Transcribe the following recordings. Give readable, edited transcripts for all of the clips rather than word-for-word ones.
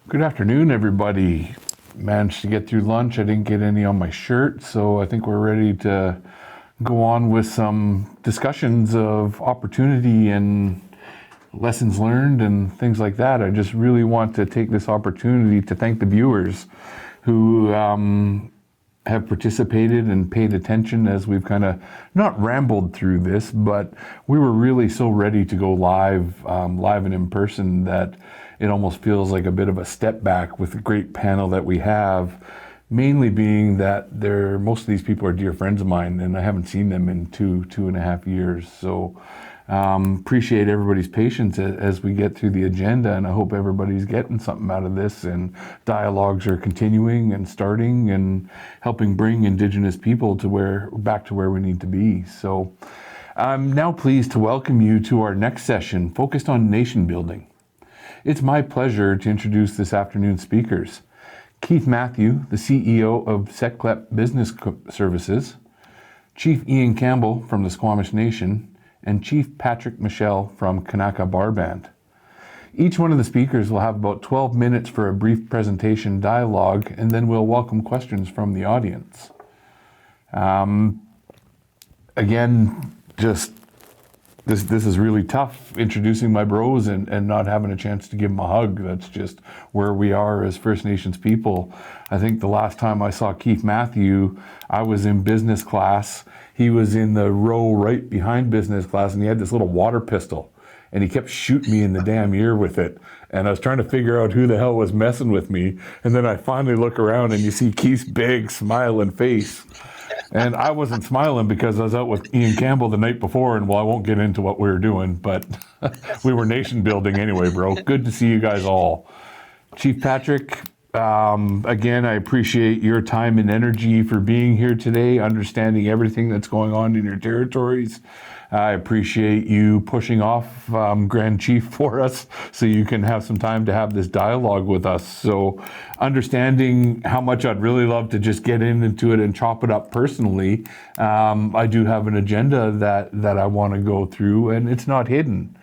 Good afternoon, everybody. Managed to get through lunch. I didn't get any on my shirt, so I think we're ready to go on with some discussions of opportunity and lessons learned and things like that. I just really want to take this opportunity to thank the viewers who have participated and paid attention as we've kind of not rambled through this, but we were really so ready to go live and in person that it almost feels like a bit of a step back with the great panel that we have, mainly being that most of these people are dear friends of mine and I haven't seen them in two and a half years. So appreciate everybody's patience as we get through the agenda, and I hope everybody's getting something out of this and dialogues are continuing and starting and helping bring Indigenous people back to where we need to be. So I'm now pleased to welcome you to our next session focused on nation building. It's my pleasure to introduce this afternoon's speakers. Keith Matthew, the CEO of Seklep Business Services, Chief Ian Campbell from the Squamish Nation, and Chief Patrick Michell from Kanaka Bar Band. Each one of the speakers will have about 12 minutes for a brief presentation dialogue, and then we'll welcome questions from the audience. This is really tough, introducing my bros and not having a chance to give them a hug. That's just where we are as First Nations people. I think the last time I saw Keith Matthew, I was in business class. He was in the row right behind business class, and he had this little water pistol, and he kept shooting me in the damn ear with it. And I was trying to figure out who the hell was messing with me. And then I finally look around and you see Keith's big smiling face. And I wasn't smiling because I was out with Ian Campbell the night before, and well, I won't get into what we were doing, but we were nation building anyway, bro. Good to see you guys all. Chief Patrick, again, I appreciate your time and energy for being here today, understanding everything that's going on in your territories. I appreciate you pushing off Grand Chief for us so you can have some time to have this dialogue with us. So understanding how much I'd really love to just get into it and chop it up personally, I do have an agenda that I want to go through, and it's not hidden.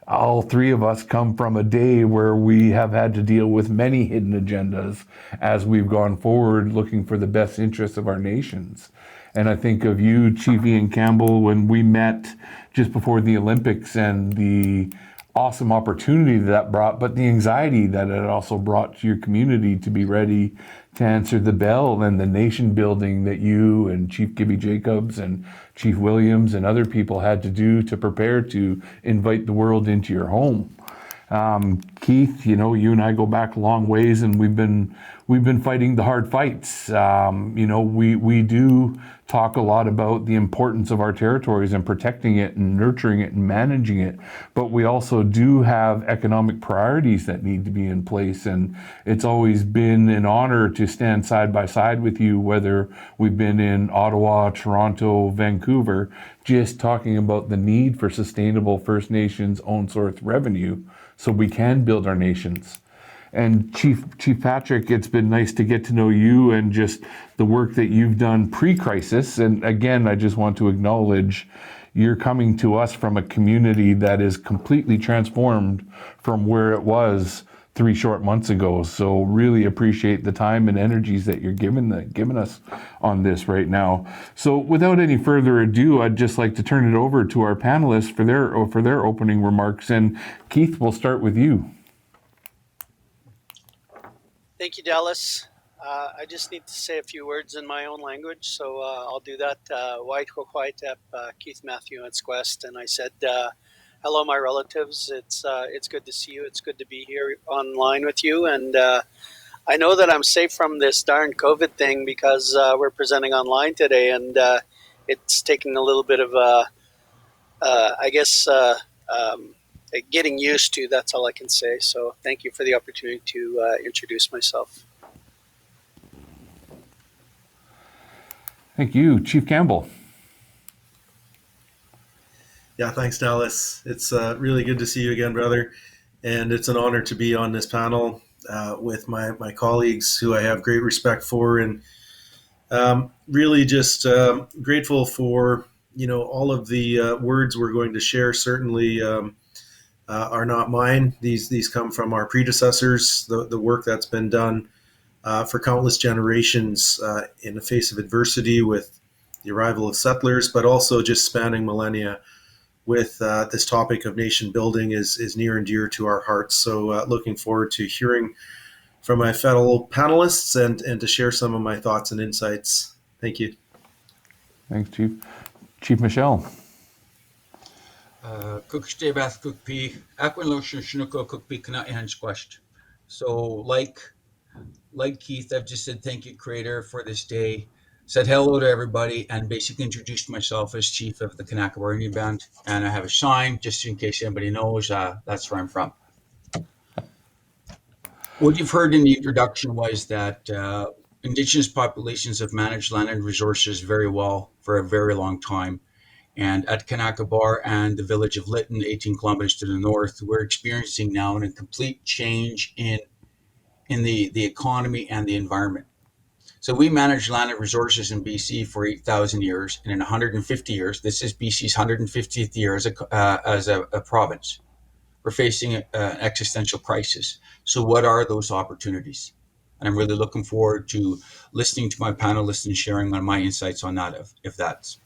All three of us come from a day where we have had to deal with many hidden agendas as we've gone forward looking for the best interests of our nations. And I think of you, Chief Ian Campbell, when we met just before the Olympics and the awesome opportunity that brought, but the anxiety that it also brought to your community to be ready to answer the bell, and the nation building that you and Chief Gibby Jacobs and Chief Williams and other people had to do to prepare to invite the world into your home. Keith, you and I go back a long ways, and we've been fighting the hard fights. We do talk a lot about the importance of our territories and protecting it and nurturing it and managing it, but we also do have economic priorities that need to be in place, and it's always been an honor to stand side by side with you, whether we've been in Ottawa, Toronto, Vancouver, just talking about the need for sustainable First Nations own source revenue so we can build our nations. And Chief Patrick, it's been nice to get to know you and just the work that you've done pre-crisis. And again, I just want to acknowledge you're coming to us from a community that is completely transformed from where it was 3 short months ago. So really appreciate the time and energies that you're giving us on this right now. So without any further ado, I'd just like to turn it over to our panelists for their opening remarks. And Keith, we'll start with you. Thank you, Dallas. I just need to say a few words in my own language, so I'll do that. Keith Matthew at Squest, and I said, hello, my relatives. It's good to see you. It's good to be here online with you, and I know that I'm safe from this darn COVID thing because we're presenting online today, and it's taking a little bit of getting used to. That's all I can say. So thank you for the opportunity to introduce myself. Thank you. Chief Campbell. Yeah, thanks, Dallas. It's really good to see you again, brother. And it's an honor to be on this panel with my colleagues who I have great respect for, and really just grateful for, all of the words we're going to share. Certainly are not mine. These come from our predecessors, the work that's been done for countless generations in the face of adversity with the arrival of settlers, but also just spanning millennia with this topic of nation building is near and dear to our hearts. So looking forward to hearing from my fellow panelists and to share some of my thoughts and insights. Thank you. Thanks, Chief. Chief Michell. Cookstebath Cookpee, Aquiloshan Shnuko Cookpee Kana Ihan Squashed. So like Keith, I've just said thank you, Creator, for this day. Said hello to everybody and basically introduced myself as chief of the Kanaka Indian Band. And I have a sign just in case anybody knows that's where I'm from. What you've heard in the introduction was that Indigenous populations have managed land and resources very well for a very long time. And at Kanaka Bar and the village of Lytton, 18 kilometers to the north, we're experiencing now a complete change in the economy and the environment. So we manage land and resources in BC for 8,000 years, and in 150 years, this is BC's 150th year as a province. We're facing an existential crisis. So what are those opportunities? And I'm really looking forward to listening to my panelists and sharing on my insights on that, if that's.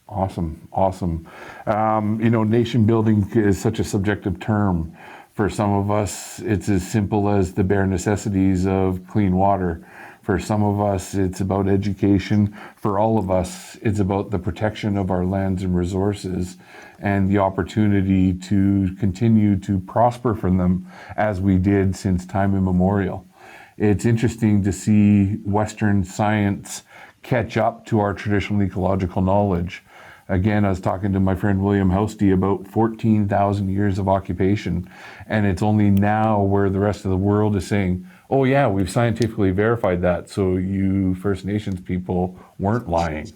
Awesome. Nation building is such a subjective term. For some of us, it's as simple as the bare necessities of clean water. For some of us, it's about education. For all of us, it's about the protection of our lands and resources and the opportunity to continue to prosper from them as we did since time immemorial. It's interesting to see Western science catch up to our traditional ecological knowledge. Again, I was talking to my friend William Housty about 14,000 years of occupation, and it's only now where the rest of the world is saying, oh yeah, we've scientifically verified that, so you First Nations people weren't lying.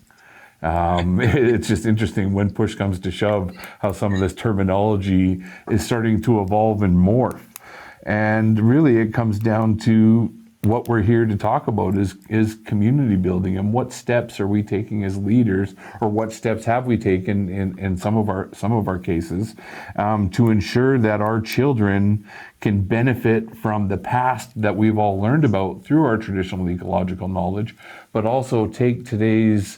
It's just interesting when push comes to shove how some of this terminology is starting to evolve and morph. And really it comes down to what we're here to talk about is community building, and what steps are we taking as leaders, or what steps have we taken in some of our cases to ensure that our children can benefit from the past that we've all learned about through our traditional ecological knowledge, but also take today's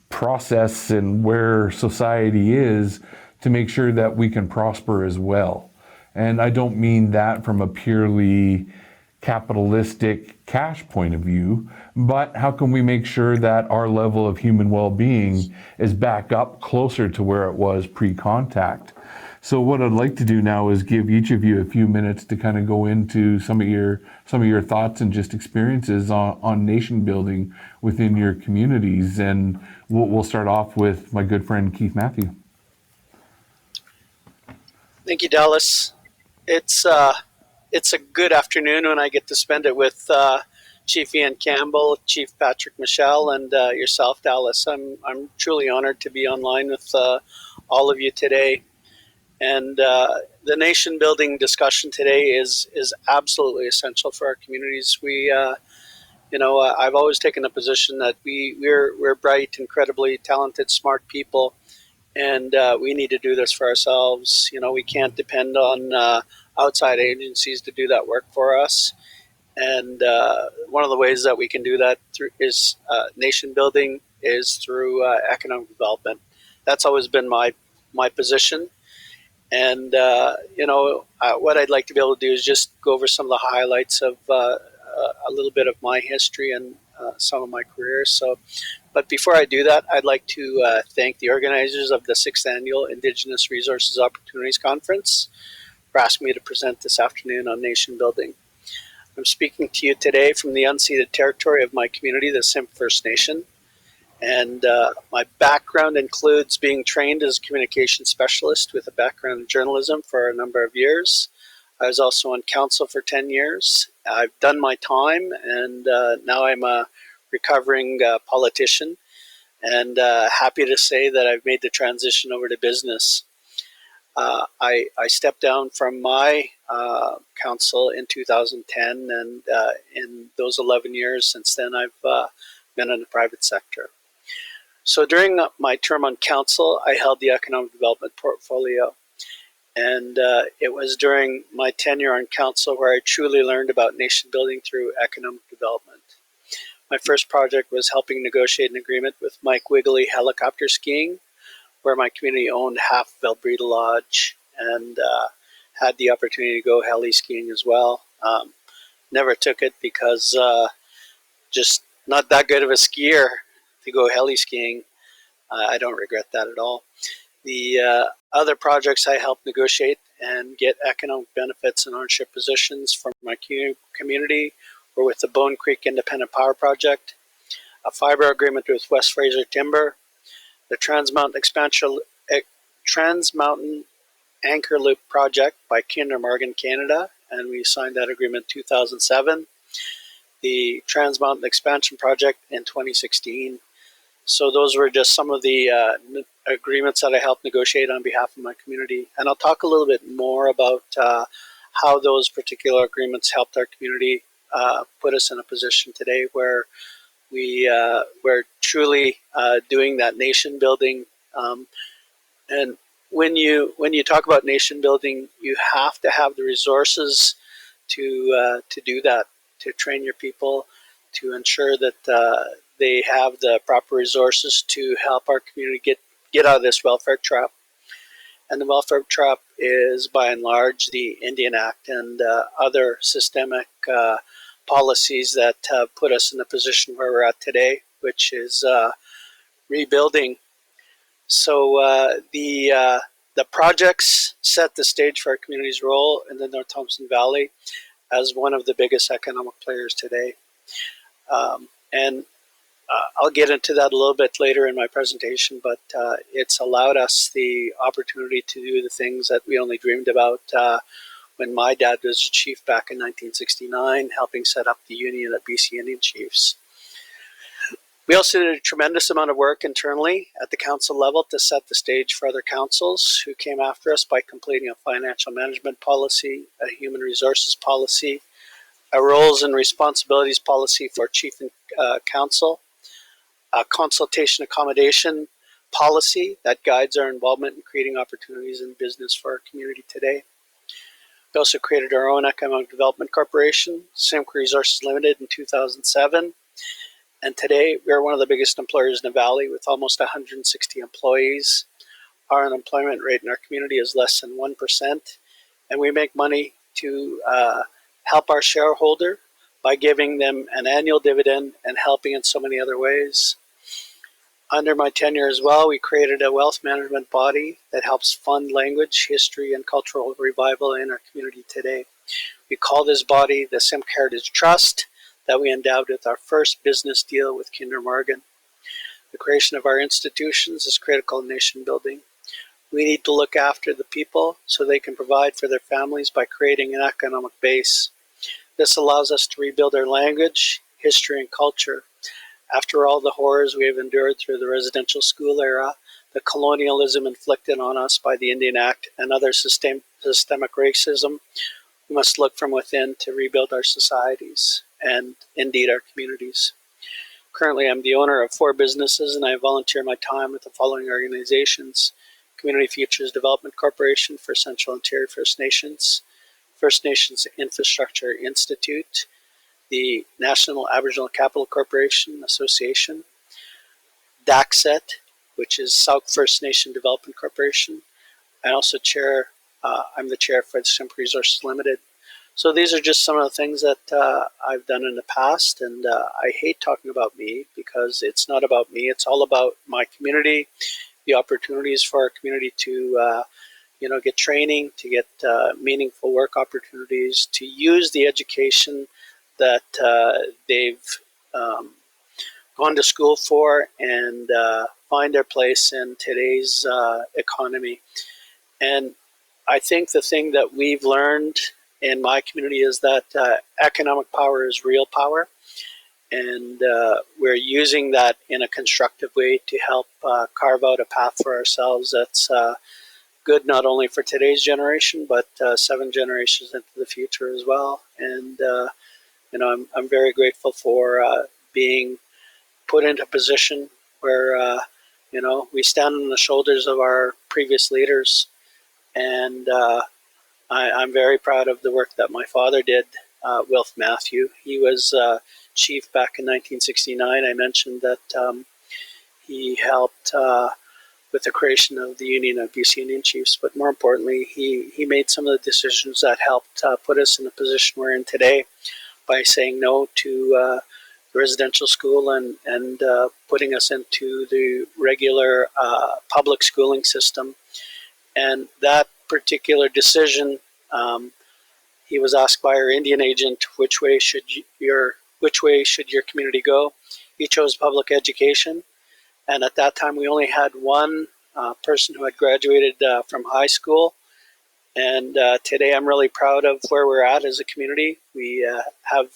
process and where society is to make sure that we can prosper as well. And I don't mean that from a purely capitalistic cash point of view, but how can we make sure that our level of human well-being is back up closer to where it was pre-contact? So what I'd like to do now is give each of you a few minutes to kind of go into some of your thoughts and just experiences on nation building within your communities. And we'll start off with my good friend Keith Matthew. Thank you, Dallas. It's a good afternoon when I get to spend it with Chief Ian Campbell, Chief Patrick Michell, and yourself, Dallas. I'm truly honored to be online with all of you today. And the nation building discussion today is absolutely essential for our communities. I've always taken the position that we're bright, incredibly talented, smart people, and we need to do this for ourselves. We can't depend on outside agencies to do that work for us. And one of the ways that we can do that is nation building is through economic development. That's always been my position. And what I'd like to be able to do is just go over some of the highlights of a little bit of my history and some of my career. But before I do that, I'd like to thank the organizers of the 6th Annual Indigenous Resources Opportunities Conference for asking me to present this afternoon on nation building. I'm speaking to you today from the unceded territory of my community, the Simp First Nation. And my background includes being trained as a communication specialist with a background in journalism for a number of years. I was also on council for 10 years. I've done my time, and now I'm a recovering politician, and happy to say that I've made the transition over to business. I stepped down from my council in 2010, and in those 11 years since then, I've been in the private sector. So during my term on council, I held the economic development portfolio. And it was during my tenure on council where I truly learned about nation building through economic development. My first project was helping negotiate an agreement with Mike Wiggly Helicopter Skiing, where my community owned half of Elbreda Lodge and had the opportunity to go heli skiing as well. Never took it because just not that good of a skier to go heli skiing. I don't regret that at all. The other projects I helped negotiate and get economic benefits and ownership positions from my community were with the Bone Creek Independent Power Project, a fiber agreement with West Fraser Timber, the Trans Mountain Anchor Loop project by Kinder Morgan Canada, and we signed that agreement in 2007. The Trans Mountain Expansion project in 2016. So those were just some of the agreements that I helped negotiate on behalf of my community. And I'll talk a little bit more about how those particular agreements helped our community put us in a position today where we're truly doing that nation building. And when you talk about nation building, you have to have the resources to do that, to train your people, to ensure that they have the proper resources to help our community get out of this welfare trap. And the welfare trap is, by and large, the Indian Act and other systemic policies that put us in the position where we're at today, which is rebuilding. So the projects set the stage for our community's role in the North Thompson Valley as one of the biggest economic players today. And I'll get into that a little bit later in my presentation, but it's allowed us the opportunity to do the things that we only dreamed about when my dad was a chief back in 1969, helping set up the union of BC Indian Chiefs. We also did a tremendous amount of work internally at the council level to set the stage for other councils who came after us by completing a financial management policy, a human resources policy, a roles and responsibilities policy for chief and council, a consultation accommodation policy that guides our involvement in creating opportunities in business for our community today. We also created our own economic development corporation, Simcoe Resources Limited, in 2007. And today we are one of the biggest employers in the valley with almost 160 employees. Our unemployment rate in our community is less than 1%. And we make money to help our shareholder by giving them an annual dividend and helping in so many other ways. Under my tenure as well, we created a wealth management body that helps fund language, history, and cultural revival in our community today. We call this body the Simcoe Heritage Trust that we endowed with our first business deal with Kinder Morgan. The creation of our institutions is critical in nation building. We need to look after the people so they can provide for their families by creating an economic base. This allows us to rebuild our language, history, and culture. After all the horrors we have endured through the residential school era, the colonialism inflicted on us by the Indian Act, and other systemic racism, we must look from within to rebuild our societies and indeed our communities. Currently, I'm the owner of 4 businesses, and I volunteer my time with the following organizations: Community Futures Development Corporation for Central Ontario First Nations Infrastructure Institute, the National Aboriginal Capital Corporation Association, DACSET, which is South First Nation Development Corporation. I also I'm the chair for the Simcoe Resources Limited. So these are just some of the things that I've done in the past, and I hate talking about me because it's not about me. It's all about my community, the opportunities for our community to get training, to get meaningful work opportunities, to use the education that they've gone to school for and find their place in today's economy. And I think the thing that we've learned in my community is that economic power is real power. And we're using that in a constructive way to help carve out a path for ourselves that's good not only for today's generation, but 7 generations into the future as well. And I'm very grateful for being put into a position where we stand on the shoulders of our previous leaders, and I'm very proud of the work that my father did, Wilf Matthew. He was chief back in 1969. I mentioned that he helped with the creation of the Union of BC Indian Chiefs, but more importantly, he made some of the decisions that helped put us in the position we're in today by saying no to residential school and putting us into the regular public schooling system. And that particular decision, he was asked by our Indian agent, which way should your community go? He chose public education, and at that time we only had one person who had graduated from high school. And today I'm really proud of where we're at as a community. We have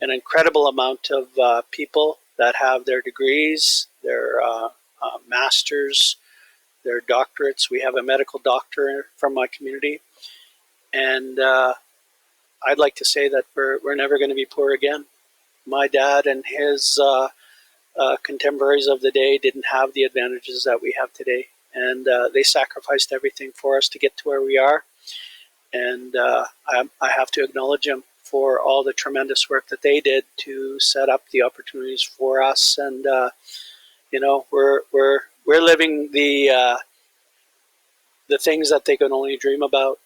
an incredible amount of people that have their degrees, their masters, their doctorates. We have a medical doctor from my community. And I'd like to say that we're never going to be poor again. My dad and his contemporaries of the day didn't have the advantages that we have today. And they sacrificed everything for us to get to where we are. And I have to acknowledge them for all the tremendous work that they did to set up the opportunities for us. And we're living the things that they can only dream about,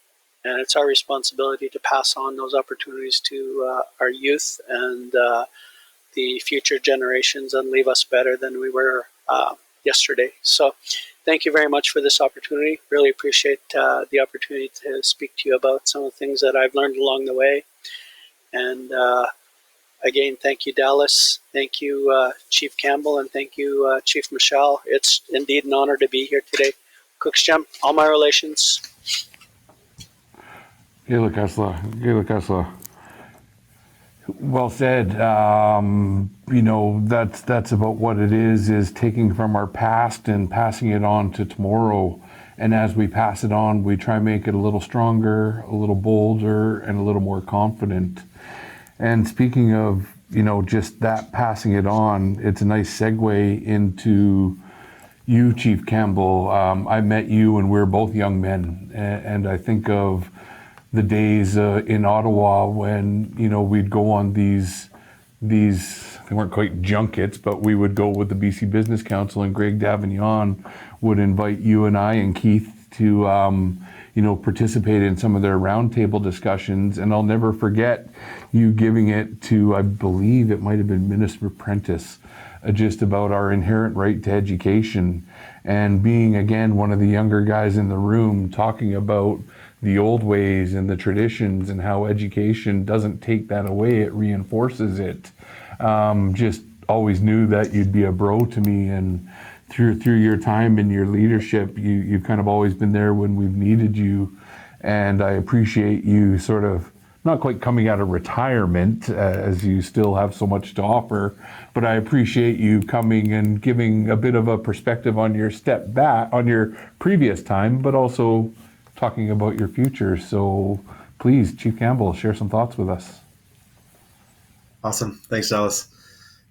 and it's our responsibility to pass on those opportunities to our youth and the future generations and leave us better than we were yesterday. So thank you very much for this opportunity. Really appreciate the opportunity to speak to you about some of the things that I've learned along the way. And again, thank you, Dallas. Thank you, Chief Campbell, and thank you, Chief Michell. It's indeed an honor to be here today. Cooksjam, all my relations. Gila. Well said. That's about what it is taking from our past and passing it on to tomorrow. And as we pass it on, we try and make it a little stronger, a little bolder, and a little more confident. And speaking of, just that passing it on, it's a nice segue into you, Chief Campbell. I met you when we were both young men. And I think of the days in Ottawa when, we'd go on these, they weren't quite junkets, but we would go with the BC Business Council, and Greg Davignon would invite you and I and Keith to, participate in some of their roundtable discussions. And I'll never forget you giving it to, I believe it might have been Minister Prentice, just about our inherent right to education, and being, again, one of the younger guys in the room talking about the old ways and the traditions and how education doesn't take that away, it reinforces it. Just always knew that you'd be a bro to me, and through your time and your leadership, you've kind of always been there when we've needed you. And I appreciate you sort of not quite coming out of retirement, as you still have so much to offer, but I appreciate you coming and giving a bit of a perspective on your step back, on your previous time, but also talking about your future. So please, Chief Campbell, share some thoughts with us. Awesome. Thanks, Dallas.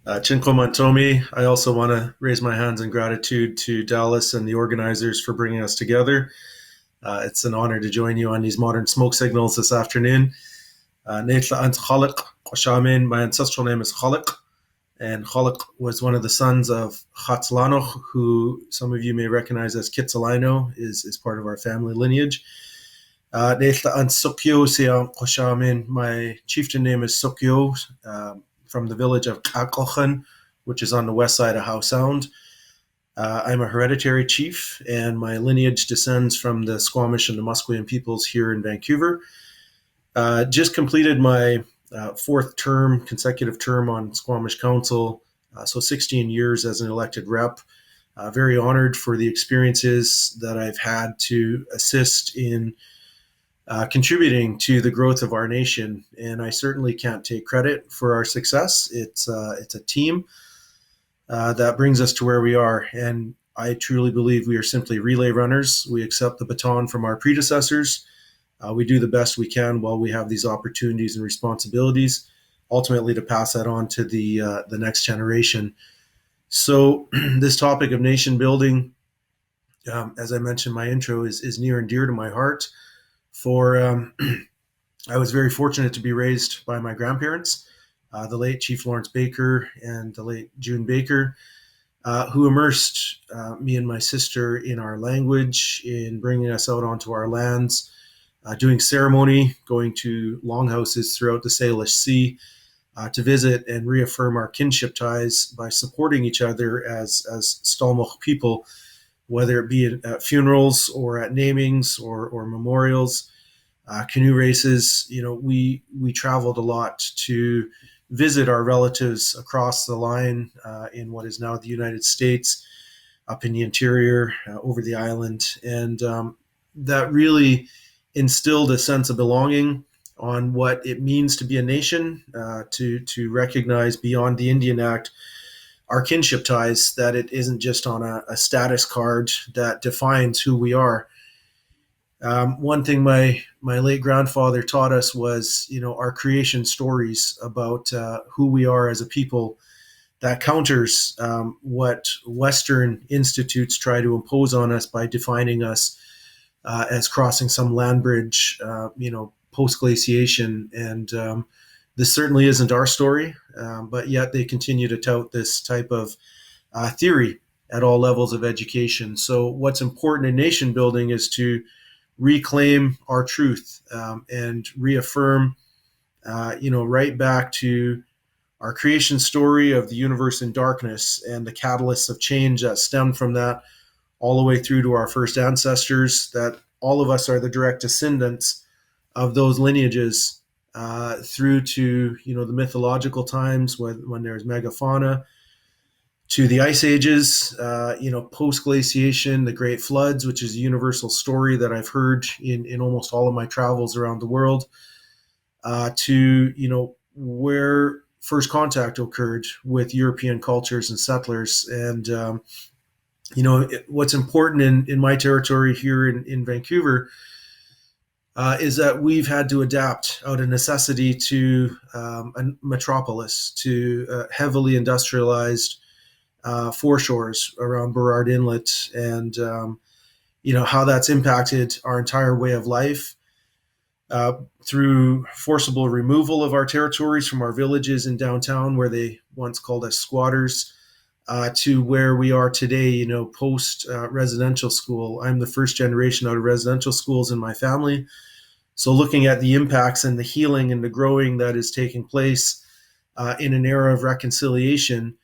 Chinko Mantomi, I also want to raise my hands in gratitude to Dallas and the organizers for bringing us together. It's an honor to join you on these modern smoke signals this afternoon. My ancestral name is Khalek, and Khalek was one of the sons of Khatlanoch, who some of you may recognize as Kitsilano, is part of our family lineage. My chieftain name is Sukyo, from the village of Kakelchen, which is on the west side of Howe Sound. I'm a hereditary chief, and my lineage descends from the Squamish and the Musqueam peoples here in Vancouver. Just completed my fourth consecutive term on Squamish Council, so 16 years as an elected rep. Very honored for the experiences that I've had to assist in contributing to the growth of our nation, and I certainly can't take credit for our success. It's a team that brings us to where we are, and I truly believe we are simply relay runners. We accept the baton from our predecessors. We do the best we can while we have these opportunities and responsibilities, ultimately to pass that on to the next generation. So this topic of nation building, as I mentioned in my intro, is near and dear to my heart. For I was very fortunate to be raised by my grandparents, the late Chief Lawrence Baker and the late June Baker, who immersed me and my sister in our language, in bringing us out onto our lands, doing ceremony, going to longhouses throughout the Salish Sea to visit and reaffirm our kinship ties by supporting each other as Stalmach people, whether it be at funerals or at namings or memorials, canoe races. We traveled a lot to visit our relatives across the line in what is now the United States, up in the interior, over the island. And that really instilled a sense of belonging on what it means to be a nation, to recognize beyond the Indian Act our kinship ties, that it isn't just on a status card that defines who we are. One thing my late grandfather taught us was, our creation stories about who we are as a people. That counters what Western institutes try to impose on us by defining us as crossing some land bridge, post glaciation. And this certainly isn't our story, but yet they continue to tout this type of theory at all levels of education. So what's important in nation building is to reclaim our truth and reaffirm, right back to our creation story of the universe in darkness and the catalysts of change that stemmed from that, all the way through to our first ancestors, that all of us are the direct descendants of those lineages, through to, the mythological times when there's megafauna, to the ice ages, post-glaciation, the great floods, which is a universal story that I've heard in almost all of my travels around the world, to, where first contact occurred with European cultures and settlers. And, what's important in my territory here in Vancouver is that we've had to adapt out of necessity to a metropolis, to heavily industrialized foreshores around Burrard Inlet, and how that's impacted our entire way of life through forcible removal of our territories from our villages in downtown, where they once called us squatters, to where we are today, post residential school. I'm the first generation out of residential schools in my family. So looking at the impacts and the healing and the growing that is taking place in an era of reconciliation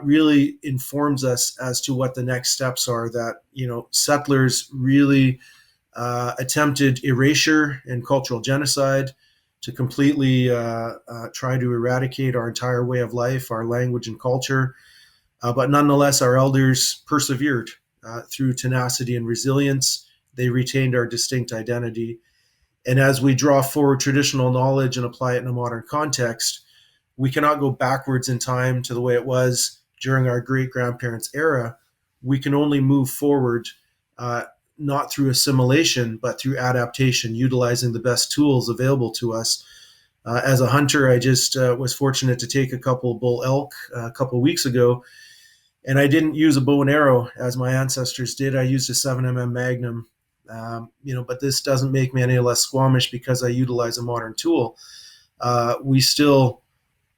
really informs us as to what the next steps are, that, settlers really attempted erasure and cultural genocide to completely try to eradicate our entire way of life, our language and culture. But nonetheless, our elders persevered through tenacity and resilience. They retained our distinct identity. And as we draw forward traditional knowledge and apply it in a modern context, we cannot go backwards in time to the way it was during our great-grandparents' era. We can only move forward, not through assimilation, but through adaptation, utilizing the best tools available to us. As a hunter, I just was fortunate to take a couple of bull elk a couple of weeks ago, and I didn't use a bow and arrow as my ancestors did. I used a 7mm Magnum, but this doesn't make me any less Squamish because I utilize a modern tool. We still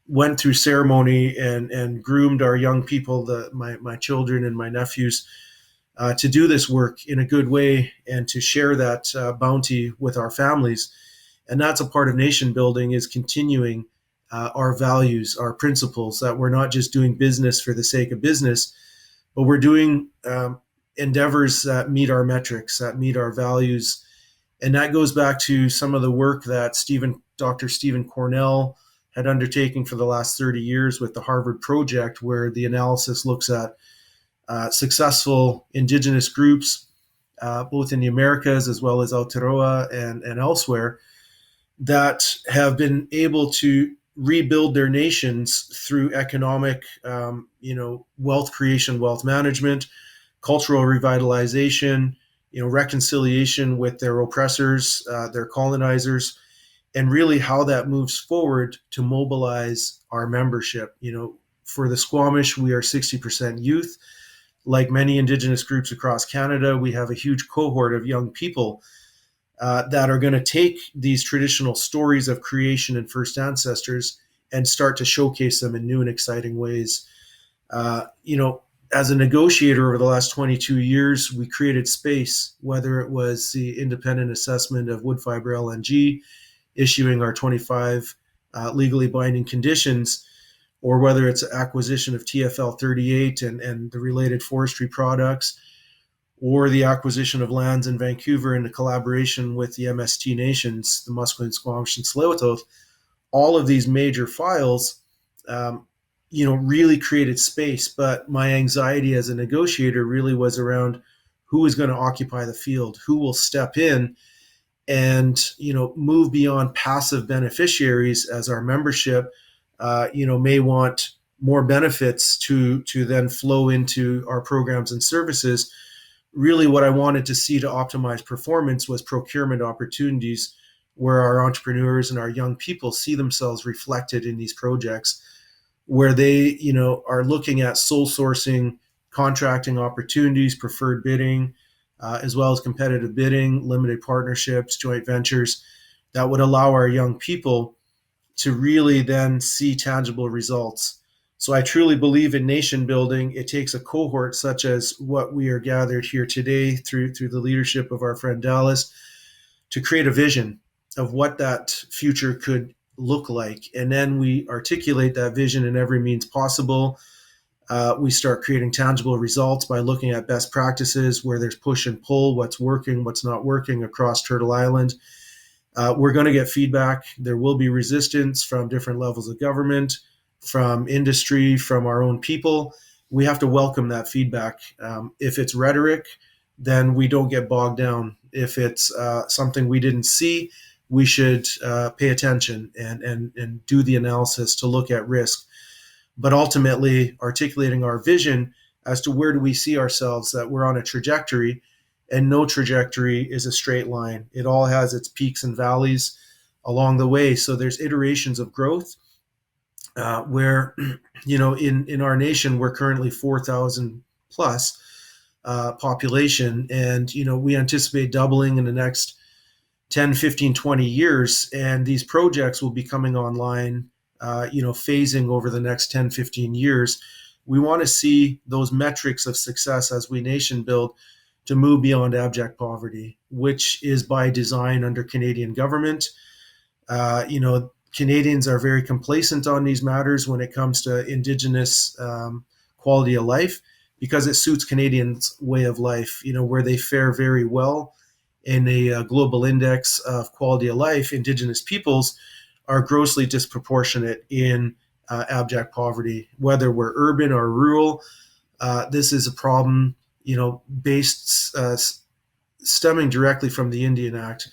went through ceremony and groomed our young people, my children and my nephews, to do this work in a good way and to share that bounty with our families. And that's a part of nation building, is continuing our values, our principles, that we're not just doing business for the sake of business, but we're doing endeavors that meet our metrics, that meet our values. And that goes back to some of the work that Dr. Stephen Cornell had undertaken for the last 30 years with the Harvard Project, where the analysis looks at successful Indigenous groups, both in the Americas as well as Aotearoa and elsewhere, that have been able to rebuild their nations through economic, wealth creation, wealth management, cultural revitalization, reconciliation with their oppressors, their colonizers, and really how that moves forward to mobilize our membership. For the Squamish, we are 60% youth. Like many Indigenous groups across Canada, we have a huge cohort of young people that are going to take these traditional stories of creation and first ancestors and start to showcase them in new and exciting ways. As a negotiator over the last 22 years, we created space, whether it was the independent assessment of wood fiber LNG, issuing our 25 legally binding conditions, or whether it's acquisition of TFL 38 and the related forestry products, or the acquisition of lands in Vancouver in the collaboration with the MST nations, the Musqueam, Squamish, and tsleil all of these major files, really created space. But my anxiety as a negotiator really was around who is going to occupy the field, who will step in and, move beyond passive beneficiaries as our membership, may want more benefits to then flow into our programs and services. Really what I wanted to see to optimize performance was procurement opportunities where our entrepreneurs and our young people see themselves reflected in these projects, where they, are looking at sole sourcing, contracting opportunities, preferred bidding, as well as competitive bidding, limited partnerships, joint ventures that would allow our young people to really then see tangible results. So I truly believe in nation building. It takes a cohort such as what we are gathered here today through the leadership of our friend Dallas to create a vision of what that future could look like. And then we articulate that vision in every means possible. We start creating tangible results by looking at best practices where there's push and pull, what's working, what's not working across Turtle Island. We're going to get feedback. There will be resistance from different levels of government, from industry, from our own people. We have to welcome that feedback. If it's rhetoric, then we don't get bogged down. If it's something we didn't see, we should pay attention and do the analysis to look at risk. But ultimately, articulating our vision as to where do we see ourselves, that we're on a trajectory, and no trajectory is a straight line. It all has its peaks and valleys along the way. So there's iterations of growth where, in our nation, we're currently 4,000 plus population. And, we anticipate doubling in the next 10, 15, 20 years. And these projects will be coming online, phasing over the next 10, 15 years. We want to see those metrics of success as we nation build to move beyond abject poverty, which is by design under Canadian government. Canadians are very complacent on these matters when it comes to Indigenous quality of life, because it suits Canadians' way of life, where they fare very well in a global index of quality of life. Indigenous peoples are grossly disproportionate in abject poverty, whether we're urban or rural. This is a problem, based stemming directly from the Indian Act.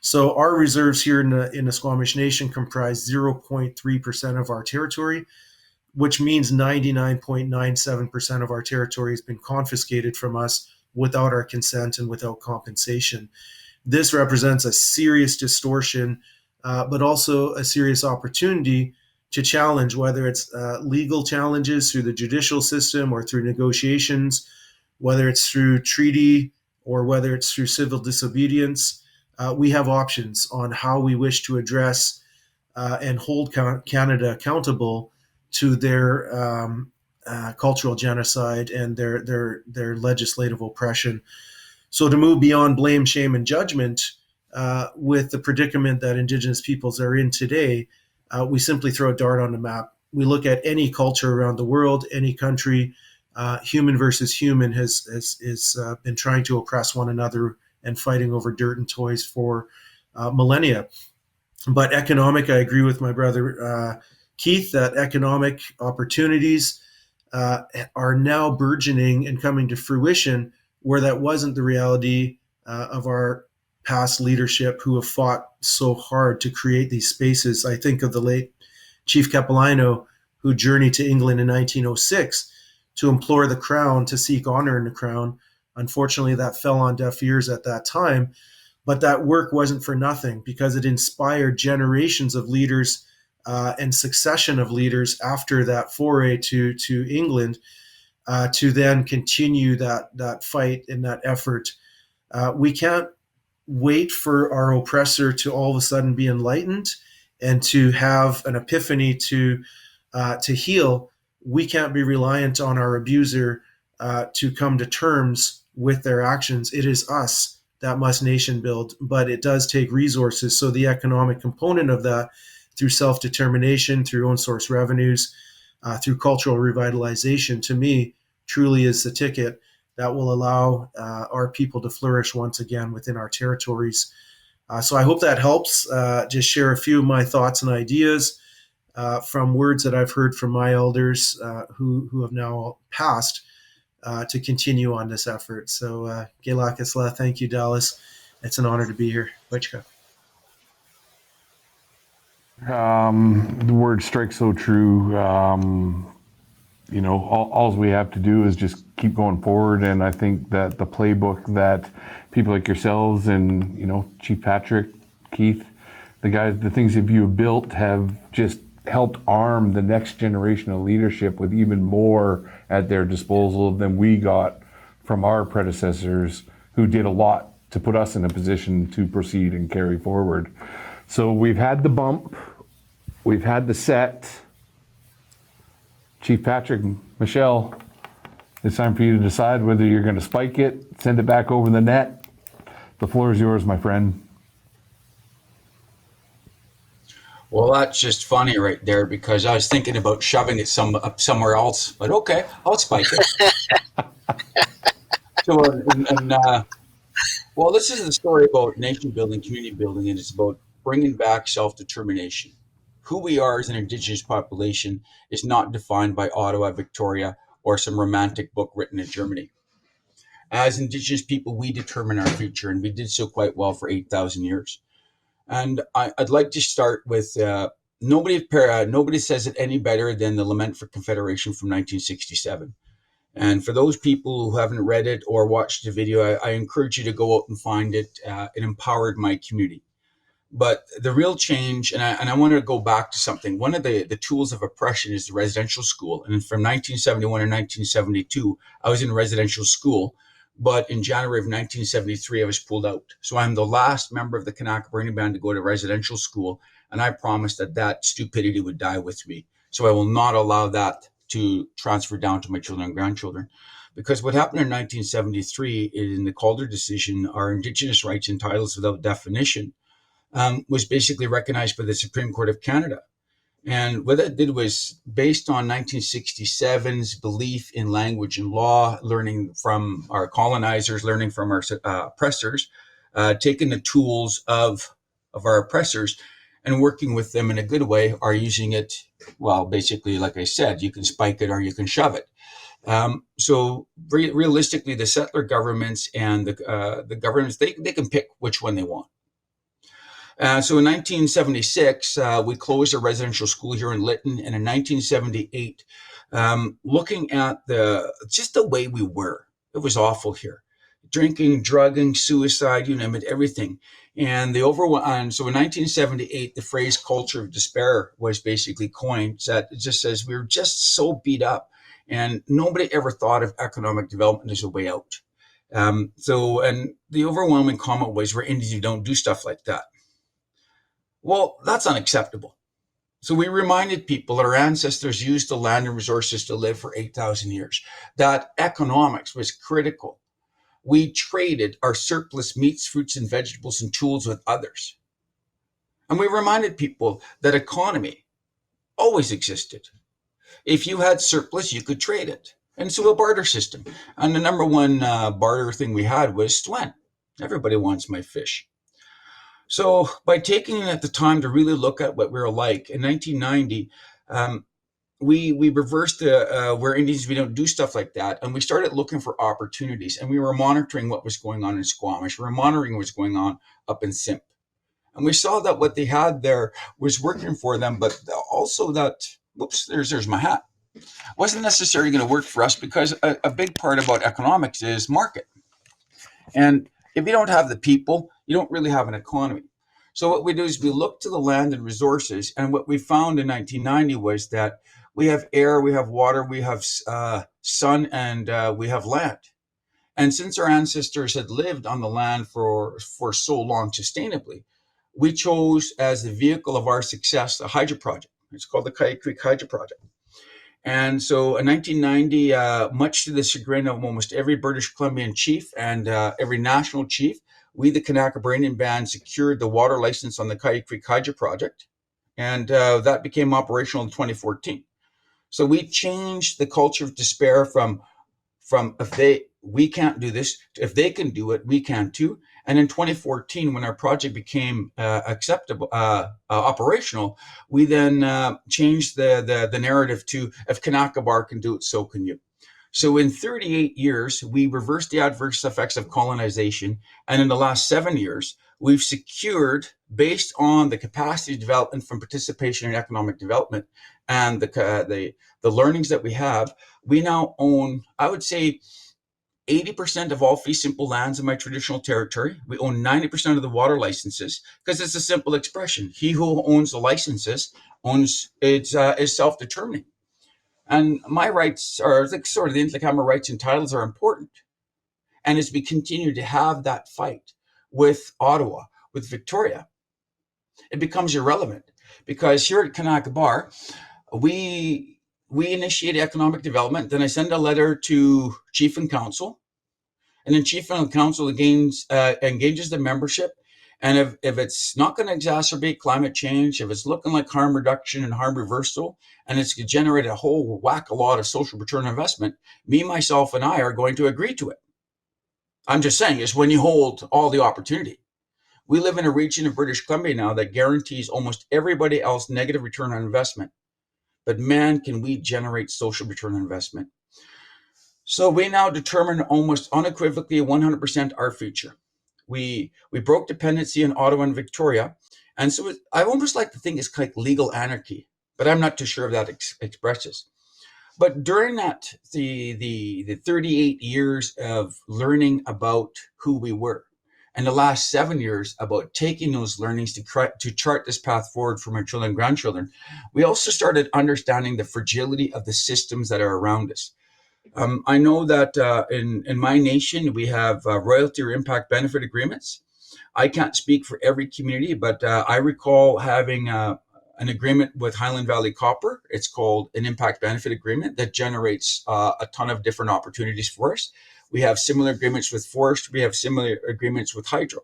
So our reserves here in the Squamish Nation comprise 0.3% of our territory, which means 99.97% of our territory has been confiscated from us without our consent and without compensation. This represents a serious distortion, but also a serious opportunity to challenge, whether it's legal challenges through the judicial system or through negotiations, whether it's through treaty or whether it's through civil disobedience. We have options on how we wish to address and hold Canada accountable to their cultural genocide and their legislative oppression. So to move beyond blame, shame, and judgment with the predicament that Indigenous peoples are in today, we simply throw a dart on the map. We look at any culture around the world, any country. Human versus human has been trying to oppress one another and fighting over dirt and toys for millennia. But economic, I agree with my brother Keith, that economic opportunities are now burgeoning and coming to fruition, where that wasn't the reality of our past leadership who have fought so hard to create these spaces. I think of the late Chief Campbell, who journeyed to England in 1906 to implore the crown, to seek honor in the crown. Unfortunately, that fell on deaf ears at that time, but that work wasn't for nothing, because it inspired generations of leaders and succession of leaders after that foray to England to then continue that fight and that effort. We can't wait for our oppressor to all of a sudden be enlightened and to have an epiphany to heal. We can't be reliant on our abuser to come to terms with their actions. It is us that must nation build, but it does take resources. So the economic component of that, through self-determination, through own source revenues, through cultural revitalization, to me, truly is the ticket that will allow our people to flourish once again within our territories. So I hope that helps. Just share a few of my thoughts and ideas from words that I've heard from my elders who have now passed to continue on this effort. So Gelak Isla, thank you, Dallas. It's an honor to be here. Wachka. The word strikes so true. All we have to do is just keep going forward. And I think that the playbook that people like yourselves and, Chief Patrick, Keith, the things that you have built have just helped arm the next generation of leadership with even more at their disposal than we got from our predecessors, who did a lot to put us in a position to proceed and carry forward. So we've had the bump, we've had the set. Chief Patrick, Michelle, it's time for you to decide whether you're going to spike it, send it back over the net. The floor is yours, my friend. Well, that's just funny right there, because I was thinking about shoving it somewhere else. But okay, I'll spike it. Well, this is the story about nation building, community building, and it's about bringing back self-determination. Who we are as an Indigenous population is not defined by Ottawa, Victoria, or some romantic book written in Germany. As Indigenous people, we determine our future, and we did so quite well for 8,000 years. And I'd like to start with nobody says it any better than the Lament for Confederation from 1967. And for those people who haven't read it or watched the video, I encourage you to go out and find it. It empowered my community. But the real change, and I want to go back to something. One of the tools of oppression is the residential school. And from 1971 to 1972, I was in residential school. But in January of 1973, I was pulled out. So I'm the last member of the Kanaka Burning Band to go to residential school. And I promised that stupidity would die with me. So I will not allow that to transfer down to my children and grandchildren. Because what happened in 1973, in the Calder decision, our Indigenous rights and titles without definition was basically recognized by the Supreme Court of Canada. And what that did was, based on 1967's belief in language and law, learning from our colonizers, learning from our oppressors, taking the tools of our oppressors and working with them in a good way, are using it, well, basically, like I said, you can spike it or you can shove it. So realistically, the settler governments and the governments, they can pick which one they want. So in 1976, we closed a residential school here in Lytton. And in 1978, looking at just the way we were, it was awful here. Drinking, drugging, suicide, you name it, everything. And so in 1978, the phrase culture of despair was basically coined. That it just says we were just so beat up, and nobody ever thought of economic development as a way out. And the overwhelming comment was, we're Indians who don't do stuff like that. Well, that's unacceptable. So we reminded people that our ancestors used the land and resources to live for 8,000 years, that economics was critical. We traded our surplus meats, fruits, and vegetables and tools with others. And we reminded people that economy always existed. If you had surplus, you could trade it. And so a barter system. And the number one barter thing we had was Stwen. Everybody wants my fish. So by taking the time to really look at what we were like, in 1990, we reversed where Indians, we don't do stuff like that. And we started looking for opportunities. And we were monitoring what was going on in Squamish. We were monitoring what was going on up in Simp. And we saw that what they had there was working for them, but also that, whoops, there's my hat, wasn't necessarily going to work for us, because a big part about economics is market. And if you don't have the people, you don't really have an economy. So what we do is we look to the land and resources, and what we found in 1990 was that we have air, we have water, we have sun, and we have land. And since our ancestors had lived on the land for so long sustainably, we chose as the vehicle of our success the Hydra project. It's called the Coyote Creek Hydra project. And so in 1990, much to the chagrin of almost every British Columbian chief and every national chief, we, the Kanaka Indian Band, secured the water license on the Coyote Creek Hydra project. And that became operational in 2014. So we changed the culture of despair from we can't do this, if they can do it, we can too. And in 2014, when our project became operational, we then changed the narrative to, if Kanaka Bar can do it, so can you. So in 38 years, we reversed the adverse effects of colonization. And in the last 7 years, we've secured, based on the capacity development from participation in economic development and the learnings that we have, we now own, I would say, 80% of all fee simple lands in my traditional territory. We own 90% of the water licenses, because it's a simple expression. He who owns the licenses is self-determining. And my rights are sort of the Intlakama rights and titles are important. And as we continue to have that fight with Ottawa, with Victoria, it becomes irrelevant, because here at Kanaka Bar, we initiate economic development. Then I send a letter to Chief and Council, and then Chief and Council engages the membership. And if it's not going to exacerbate climate change, if it's looking like harm reduction and harm reversal, and it's going to generate a whole whack a lot of social return on investment, me, myself, and I are going to agree to it. I'm just saying, is when you hold all the opportunity. We live in a region of British Columbia now that guarantees almost everybody else negative return on investment. But man, can we generate social return on investment. So we now determine almost unequivocally 100% our future. We broke dependency in Ottawa and Victoria. And so I almost like to think it's like legal anarchy, but I'm not too sure if that expresses. But during that, the 38 years of learning about who we were, and the last 7 years about taking those learnings to chart this path forward for my children and grandchildren, we also started understanding the fragility of the systems that are around us. I know that in my nation, we have royalty or impact benefit agreements. I can't speak for every community, but I recall having an agreement with Highland Valley Copper. It's called an impact benefit agreement that generates a ton of different opportunities for us. We have similar agreements with Forest. We have similar agreements with Hydra.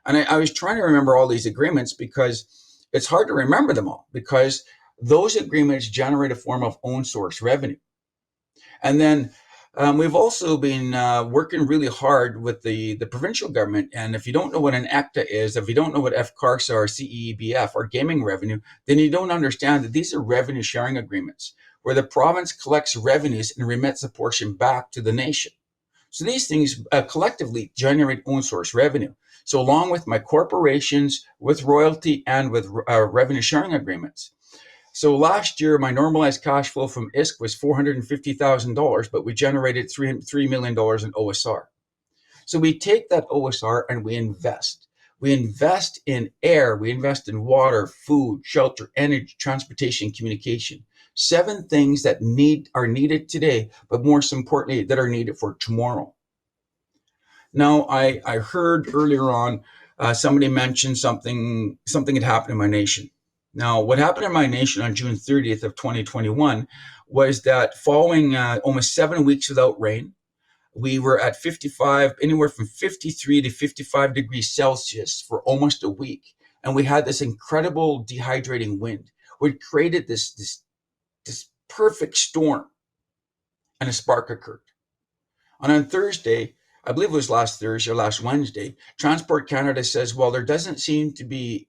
And I was trying to remember all these agreements, because it's hard to remember them all, because those agreements generate a form of own source revenue. And then we've also been working really hard with the provincial government. And if you don't know what an ACTA is, if you don't know what FCARSA or CEBF or gaming revenue, then you don't understand that these are revenue sharing agreements where the province collects revenues and remits a portion back to the nation. So these things collectively generate own source revenue. So along with my corporations, with royalty, and with revenue sharing agreements. So last year, my normalized cash flow from ISK was $450,000, but we generated $3 million in OSR. So we take that OSR and we invest. We invest in air, we invest in water, food, shelter, energy, transportation, communication. 7 things that are needed today, but more importantly, that are needed for tomorrow. Now, I heard earlier on somebody mentioned something had happened in my nation. Now, what happened in my nation on June 30th of 2021 was that following almost 7 weeks without rain, we were at anywhere from 53 to 55 degrees Celsius for almost a week. And we had this incredible dehydrating wind, which created this perfect storm, and a spark occurred. And on Thursday, I believe it was last Thursday or last Wednesday, Transport Canada says, well, there doesn't seem to be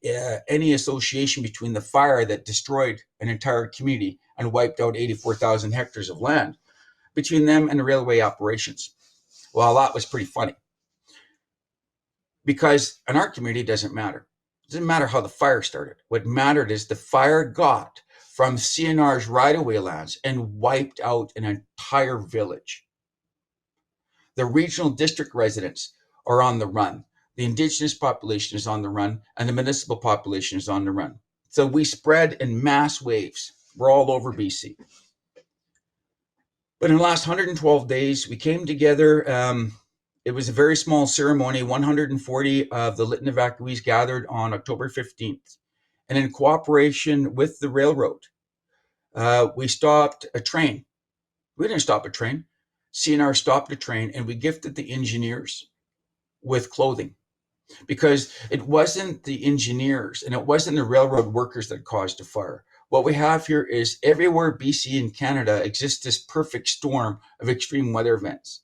any association between the fire that destroyed an entire community and wiped out 84,000 hectares of land between them and the railway operations. Well, that was pretty funny, because in our community, it doesn't matter. It doesn't matter how the fire started. What mattered is the fire got from CNR's right-of-way lands and wiped out an entire village. The regional district residents are on the run. the Indigenous population is on the run, and the municipal population is on the run. So we spread in mass waves. We're all over BC. But in the last 112 days, we came together. It was a very small ceremony. 140 of the Lytton evacuees gathered on October 15th. And in cooperation with the railroad, we stopped a train. We didn't stop a train. CNR stopped a train, and we gifted the engineers with clothing, because it wasn't the engineers and it wasn't the railroad workers that caused the fire. What we have here is everywhere BC and Canada exists this perfect storm of extreme weather events.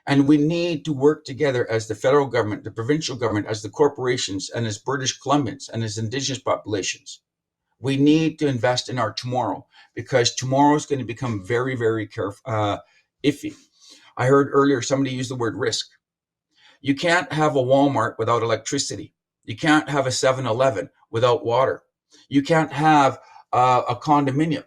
And we need to work together as the federal government, the provincial government, as the corporations, and as British Columbians and as Indigenous populations. We need to invest in our tomorrow, because tomorrow is going to become very, very iffy. I heard earlier somebody use the word risk. You can't have a Walmart without electricity. You can't have a 7-Eleven without water. You can't have a condominium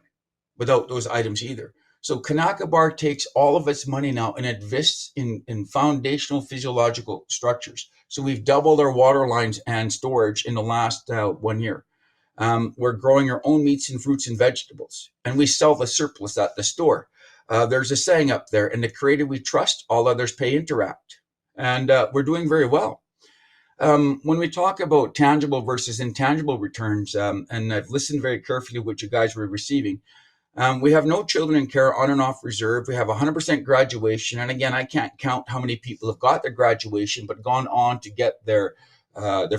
without those items either. So Kanaka Bar takes all of its money now and invests in foundational physiological structures. So we've doubled our water lines and storage in the last 1 year. We're growing our own meats and fruits and vegetables, and we sell the surplus at the store. There's a saying up there: in the creator we trust, all others pay interact. And we're doing very well. When we talk about tangible versus intangible returns, and I've listened very carefully to what you guys were receiving, we have no children in care on and off reserve. We have 100% graduation. And again, I can't count how many people have got their graduation but gone on to get their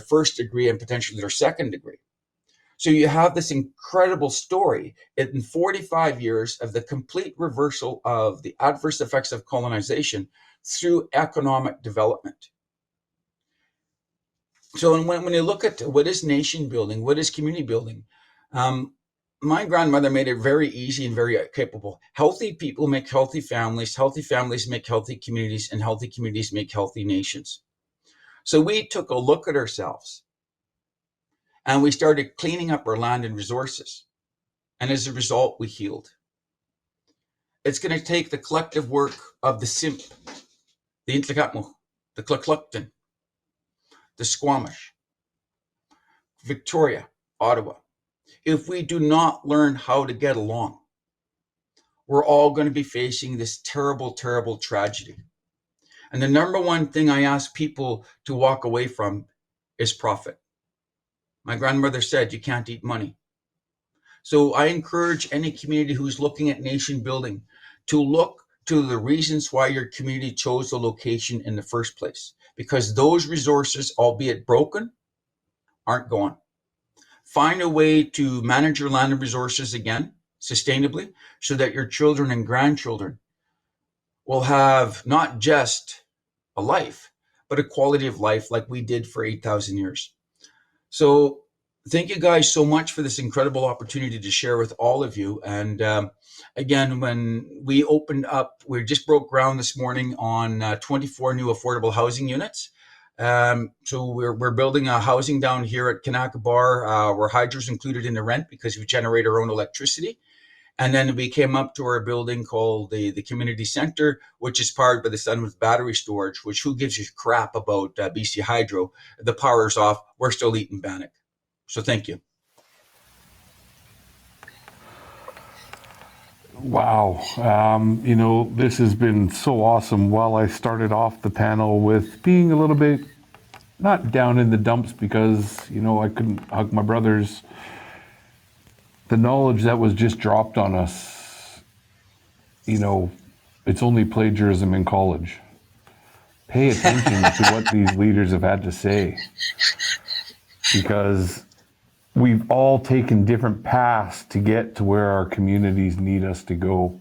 first degree and potentially their second degree. So you have this incredible story in 45 years of the complete reversal of the adverse effects of colonization through economic development. So when you look at what is nation building, what is community building, my grandmother made it very easy and very capable. Healthy people make healthy families make healthy communities, and healthy communities make healthy nations. So we took a look at ourselves and we started cleaning up our land and resources. And as a result, we healed. It's going to take the collective work of the Simp, the Intlakatmo, the Tlaklukton, the Squamish, Victoria, Ottawa. If we do not learn how to get along, we're all going to be facing this terrible, terrible tragedy. And the number one thing I ask people to walk away from is profit. My grandmother said, you can't eat money. So I encourage any community who's looking at nation building to look to the reasons why your community chose the location in the first place, because those resources, albeit broken, aren't gone. Find a way to manage your land and resources again, sustainably, so that your children and grandchildren will have not just a life, but a quality of life like we did for 8,000 years. So thank you guys so much for this incredible opportunity to share with all of you. And again, when we opened up, we just broke ground this morning on 24 new affordable housing units. So we're building a housing down here at Kanaka Bar, where Hydra is included in the rent because we generate our own electricity. And then we came up to our building called the Community Center, which is powered by the sun with battery storage, which who gives you crap about BC Hydro? The power's off. We're still eating bannock. So thank you. Wow. This has been so awesome. While I started off the panel with being a little bit not down in the dumps because, I couldn't hug my brothers, the knowledge that was just dropped on us, it's only plagiarism in college. Pay attention to what these leaders have had to say, because we've all taken different paths to get to where our communities need us to go.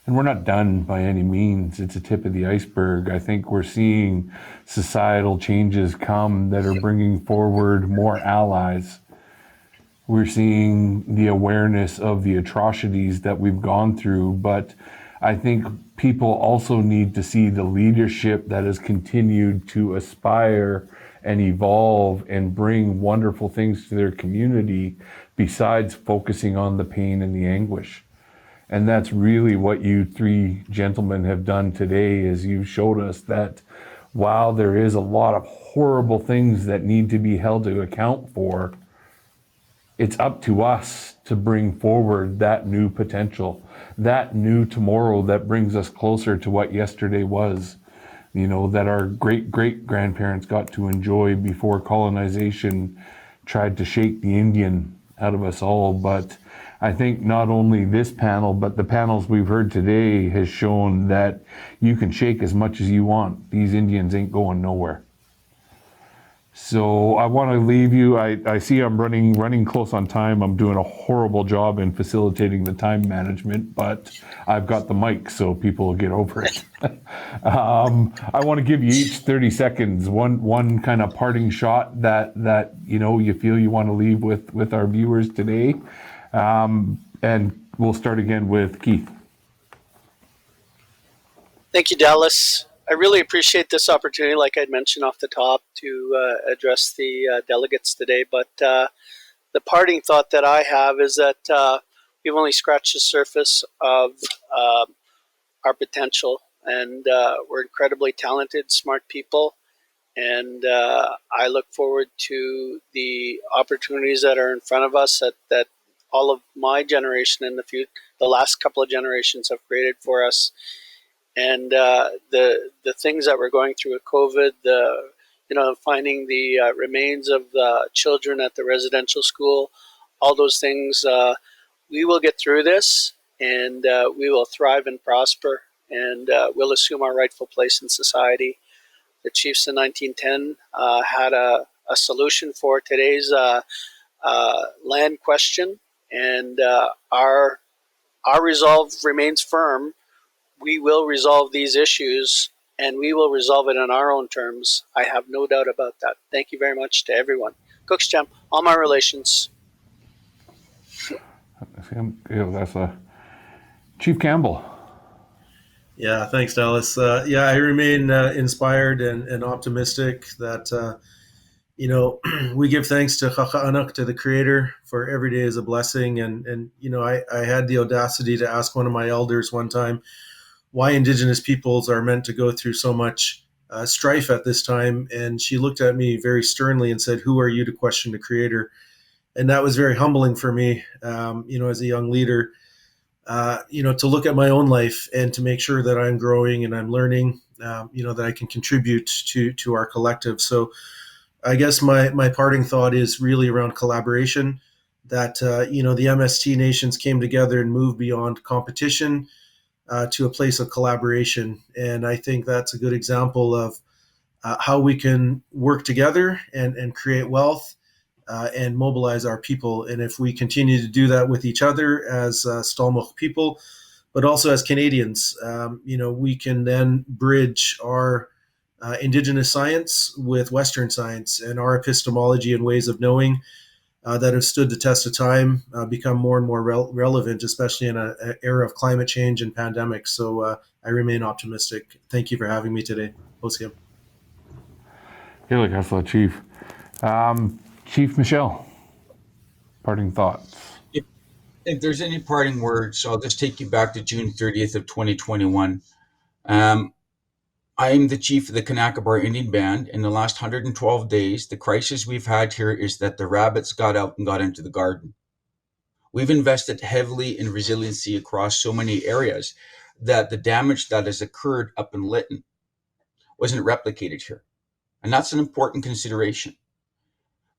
And we're not done by any means. It's a tip of the iceberg. I think we're seeing societal changes come that are bringing forward more allies. We're seeing the awareness of the atrocities that we've gone through, but I think people also need to see the leadership that has continued to aspire and evolve and bring wonderful things to their community besides focusing on the pain and the anguish. And that's really what you three gentlemen have done today, is you showed us that while there is a lot of horrible things that need to be held to account for, it's up to us to bring forward that new potential, that new tomorrow that brings us closer to what yesterday was, that our great-great-grandparents got to enjoy before colonization tried to shake the Indian out of us all. But I think not only this panel, but the panels we've heard today has shown that you can shake as much as you want. These Indians ain't going nowhere. So I want to leave you. I see I'm running close on time. I'm doing a horrible job in facilitating the time management, but I've got the mic, so people will get over it. I want to give you each 30 seconds, one kind of parting shot that you feel you want to leave with our viewers today, and we'll start again with Keith. Thank you, Dallas. I really appreciate this opportunity, like I'd mentioned off the top, to address the delegates today. But the parting thought that I have is that we've only scratched the surface of our potential, and we're incredibly talented, smart people. And I look forward to the opportunities that are in front of us that all of my generation and the last couple of generations have created for us. And the things that we're going through with COVID, finding the remains of the children at the residential school, all those things, we will get through this, and we will thrive and prosper, and we'll assume our rightful place in society. The chiefs in 1910 had a solution for today's land question, and our resolve remains firm. We will resolve these issues, and we will resolve it on our own terms. I have no doubt about that. Thank you very much to everyone. Cook's Champ, all my relations. That's Chief Campbell. Yeah, thanks, Dallas. I remain inspired and optimistic that, we give thanks to Kaka'anak, to the Creator, for every day is a blessing. And I had the audacity to ask one of my elders one time why Indigenous peoples are meant to go through so much strife at this time. And she looked at me very sternly and said, "Who are you to question the Creator?" And that was very humbling for me, as a young leader, to look at my own life and to make sure that I'm growing and I'm learning, that I can contribute to our collective. So I guess my parting thought is really around collaboration, that, the MST nations came together and moved beyond competition to a place of collaboration. And I think that's a good example of how we can work together and create wealth and mobilize our people. And if we continue to do that with each other as Stalmach people, but also as Canadians, we can then bridge our Indigenous science with Western science, and our epistemology and ways of knowing that have stood the test of time become more and more relevant, especially in an era of climate change and pandemics. So I remain optimistic. Thank you for having me today. Osiem. Chief. Chief Michell, parting thoughts. If there's any parting words, I'll just take you back to June 30th of 2021. I am the chief of the Kanaka Bar Indian Band. In the last 112 days, the crisis we've had here is that the rabbits got out and got into the garden. We've invested heavily in resiliency across so many areas that the damage that has occurred up in Lytton wasn't replicated here. And that's an important consideration.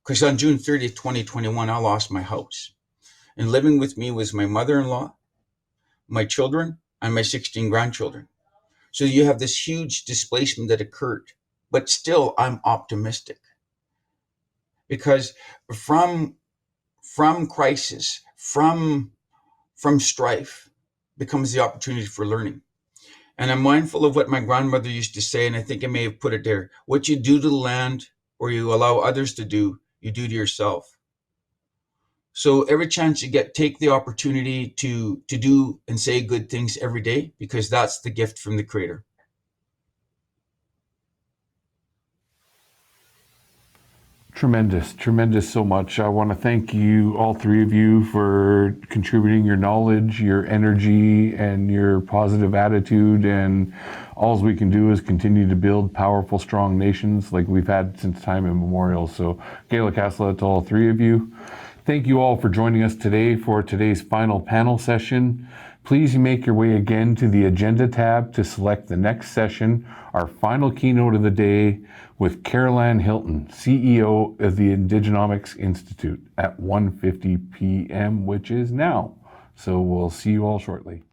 Because on June 30th, 2021, I lost my house. And living with me was my mother-in-law, my children, and my 16 grandchildren. So you have this huge displacement that occurred, but still I'm optimistic, because from crisis, from strife becomes the opportunity for learning. And I'm mindful of what my grandmother used to say, and I think I may have put it there: what you do to the land, or you allow others to do, you do to yourself. So every chance you get, take the opportunity to do and say good things every day, because that's the gift from the Creator. Tremendous so much. I want to thank you, all three of you, for contributing your knowledge, your energy, and your positive attitude. And all we can do is continue to build powerful, strong nations like we've had since time immemorial. So, Gaelic Asla to all three of you. Thank you all for joining us today for today's final panel session. Please make your way again to the agenda tab to select the next session, our final keynote of the day with Caroline Hilton, CEO of the Indigenomics Institute at 1:50 p.m., which is now. So we'll see you all shortly.